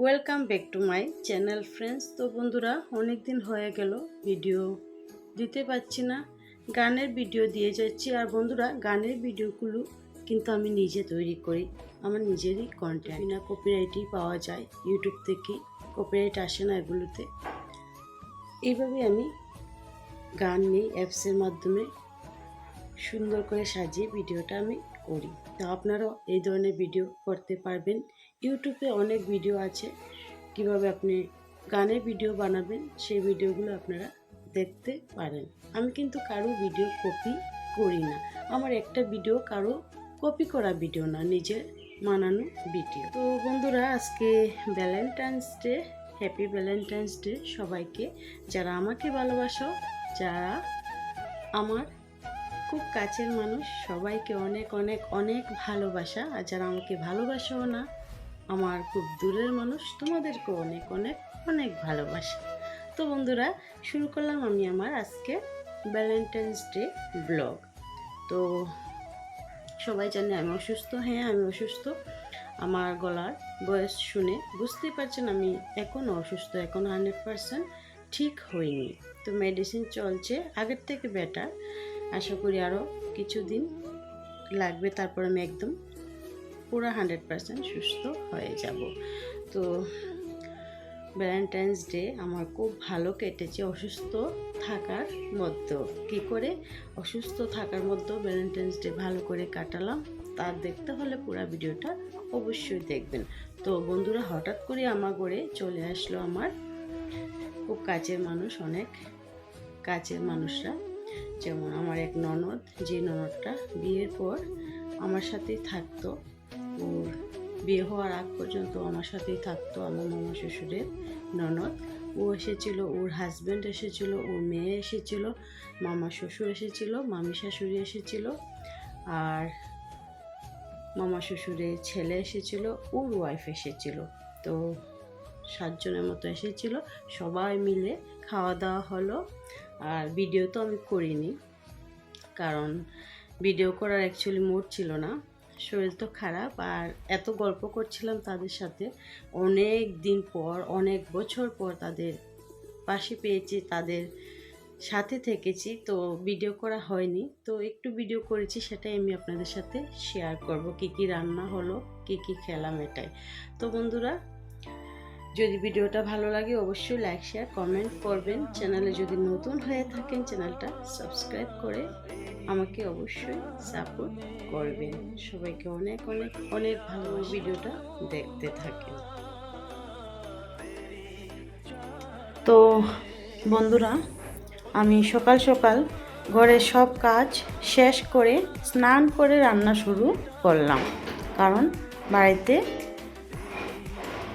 Welcome back to my channel friends. তো বন্ধুরা, অনেক দিন হয়ে গেল ভিডিও দিতে পারছি না, গানের ভিডিও দিয়ে যাচ্ছি। আর বন্ধুরা, গানের ভিডিওগুলো কিন্তু আমি নিজে তৈরি করি, আমার নিজেরই কন্টেন্ট, বিনা কপিরাইটই পাওয়া যায় ইউটিউব থেকে, কপিরাইট আসে না এগুলোতে। এইভাবে আমি গান নিয়ে অ্যাপসের মাধ্যমে সুন্দর করে সাজিয়ে ভিডিওটা আমি করি। তো আপনারাও এই ধরনের ভিডিও করতে পারবেন। ইউটিউবে অনেক ভিডিও আছে কিভাবে আপনি গানের ভিডিও বানাবেন, সেই ভিডিওগুলো আপনারা দেখতে পারেন। আমি কিন্তু কারো ভিডিও কপি করি না, আমার একটা ভিডিও কারো কপি করা ভিডিও না, নিজের বানানো ভিডিও। তো বন্ধুরা, আজকে Valentine's day, happy Valentine's day সবাইকে। যারা আমাকে ভালোবাসো, যারা আমার খুব কাছের মানুষ, সবাইকে অনেক অনেক অনেক ভালোবাসা। আর যারা আমাকে ভালোবাসেও না, আমার খুব দূরের মানুষ, তোমাদেরকে অনেক অনেক অনেক ভালোবাসা। তো বন্ধুরা, শুরু করলাম আমি আমার আজকে ভ্যালেন্টাইন্স ডে ব্লগ। তো সবাই জানে আমি অসুস্থ। হ্যাঁ, আমি অসুস্থ। আমার গলার বয়স শুনে বুঝতেই পারছেন আমি এখনও অসুস্থ, এখন 100% ঠিক হয়নি। তো মেডিসিন চলছে, আগের থেকে বেটার। আশা করি আরও কিছুদিন লাগবে, তারপর আমি একদম পুরো 100% সুস্থ হয়ে যাব। তো ভ্যালেন্টাইন্স ডে আমার খুব ভালো কেটেছে অসুস্থ থাকার মধ্যেও। কী করে অসুস্থ থাকার মধ্যেও ভ্যালেন্টাইন্স ডে ভালো করে কাটালাম, তা দেখতে হলে পুরো ভিডিওটা অবশ্যই দেখবেন। তো বন্ধুরা, হঠাৎ করে আমার ঘরে চলে আসলো আমার খুব কাছের মানুষ, অনেক কাছের মানুষরা। যেমন আমার এক ননদ, যে ননদটা বিয়ের পর আমার সাথেই থাকতো, ওর বিয়ে হওয়ার আগ পর্যন্ত আমার সাথেই থাকতো, আমার মামা শ্বশুরের ননদ। ও এসেছিল, ওর হাজব্যান্ড এসেছিল, ওর মেয়ে এসেছিল, মামা শ্বশুর এসেছিল, মামি শাশুড়ি এসেছিল, আর মামা শ্বশুরের ছেলে এসেছিল, ওর ওয়াইফ এসেছিল। তো 7 জনের মতো এসেছিল, সবাই মিলে খাওয়া দাওয়া হলো। আর ভিডিও তো আমি করিনি, কারণ ভিডিও করার অ্যাকচুয়ালি মুড ছিল না, শরীর তো খারাপ। আর এত গল্প করছিলাম তাদের সাথে, অনেক দিন পর, অনেক বছর পর তাদের পাশে পেয়েছি, তাদের সাথে থেকেছি, তো ভিডিও করা হয়নি। তো একটু ভিডিও করেছি, সেটাই আমি আপনাদের সাথে শেয়ার করব, কী কী রান্না হলো, কী কী খেলাম, এটাই। তো বন্ধুরা, যদি ভিডিওটা ভালো লাগে অবশ্যই লাইক শেয়ার কমেন্ট করবেন। চ্যানেলে যদি নতুন হয়ে থাকেন, চ্যানেলটা সাবস্ক্রাইব করে আমাকে অবশ্যই সাপোর্ট করবেন। সবাইকে অনেক অনেক অনেক ভালো ভিডিওটা দেখতে থাকেন। তো বন্ধুরা, আমি সকাল সকাল ঘরের সব কাজ শেষ করে স্নান করে রান্না শুরু করলাম, কারণ বাড়িতে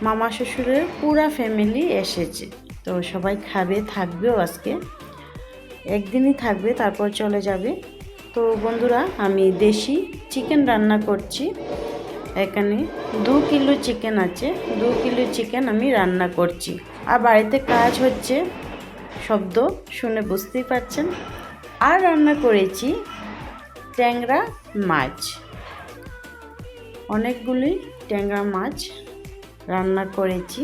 মামা শ্বশুরের পুরা ফ্যামিলি এসেছে। তো সবাই খাবে, থাকবেও, আজকে একদিনই থাকবে, তারপর চলে যাবে। তো বন্ধুরা, আমি দেশি চিকেন রান্না করছি। এখানে 2 কিলো চিকেন আছে, 2 কিলো চিকেন আমি রান্না করছি। আর বাড়িতে কাজ হচ্ছে, শব্দ শুনে বুঝতেই পারছেন। আর রান্না করেছি ট্যাংরা মাছ, অনেকগুলি ট্যাংরা মাছ রান্না করেছি।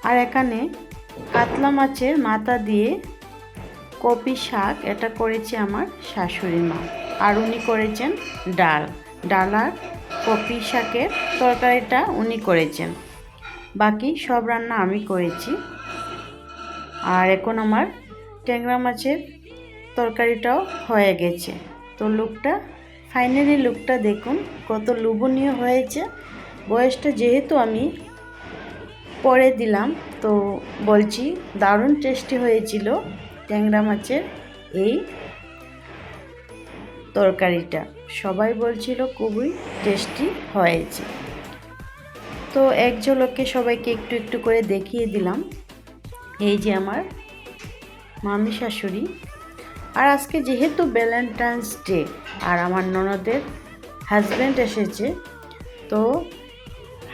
আর এখানে কাতলা মাছের মাথা দিয়ে কপি শাক, এটা করেছে আমার শাশুড়ি মা। আর উনি করেছেন ডাল আর কপি শাকের তরকারিটা উনি করেছেন। বাকি সব রান্না আমি করেছি। আর এখন আমার ট্যাংরা মাছের তরকারিটাও হয়ে গেছে। তো লুকটা, ফাইনালি লুকটা দেখুন কত লোভনীয় হয়েছে। বয়সটা যেহেতু আমি পরে দিলাম, তো বলছি দারুণ টেস্টি হয়েছিল ট্যাংরা মাছের এই তরকারিটা। সবাই বলছিল খুবই টেস্টি হয়েছে। তো এক ঝলকে সবাইকে একটু একটু করে দেখিয়ে দিলাম। এই যে আমার মামি শাশুড়ি। আর আজকে যেহেতু ভ্যালেন্টাইন্স ডে, আর আমার ননদের হাজব্যান্ড এসেছে, তো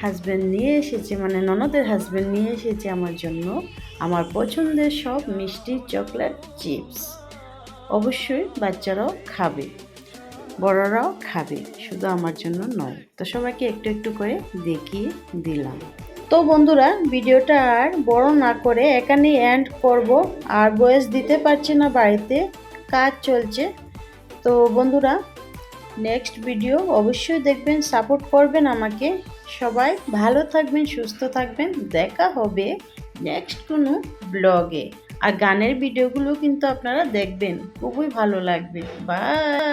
হাজব্যান্ড নিয়ে এসেছে, মানে ননদের হাজব্যান্ড নিয়ে এসেছে আমার জন্য আমার পছন্দের সব মিষ্টি চকলেট চিপস। অবশ্যই বাচ্চারাও খাবে, বড়রাও খাবে, শুধু আমার জন্য নয়। তো সবাইকে একটু একটু করে দেখিয়ে দিলাম। তো বন্ধুরা, ভিডিওটা আর বড় না করে এখানেই এন্ড করব। আর ভয়েস দিতে পারছি না, বাড়িতে কাজ চলছে। তো বন্ধুরা, নেক্সট ভিডিও অবশ্যই দেখবেন, সাপোর্ট করবেন আমাকে। সবাই ভালো থাকবেন, সুস্থ থাকবেন। দেখা হবে নেক্সট কোনো ব্লগে। আর গানের ভিডিওগুলো কিন্তু আপনারা দেখবেন, খুবই ভালো লাগবে। বাই।